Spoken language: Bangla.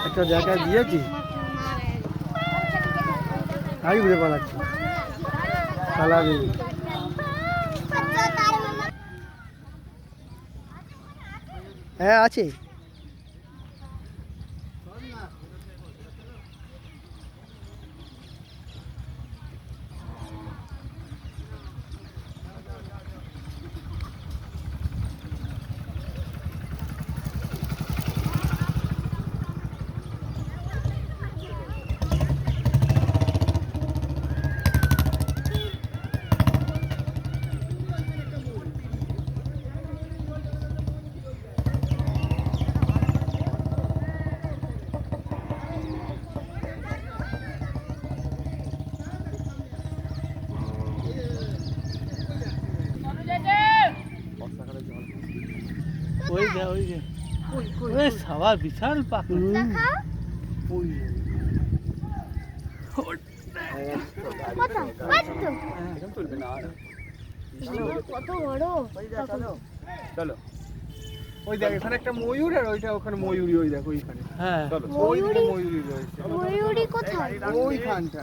একটা জায়গায় দিয়েছি আমি ঘুরে পালাচ্ছি পালাবি। হ্যাঁ আছে। ওই যে ওই যে ওই সবার বিশাল পাখি কত বড়। চলো ওই দেখ এখানে একটা ময়ূর আর ওইটা ওখানে ময়ূরী ওই দেখো ওইখানে। হ্যাঁ চলো ওইদিকে ময়ূরী রয়েছে। ময়ূরী কোথায়? ওইখানটা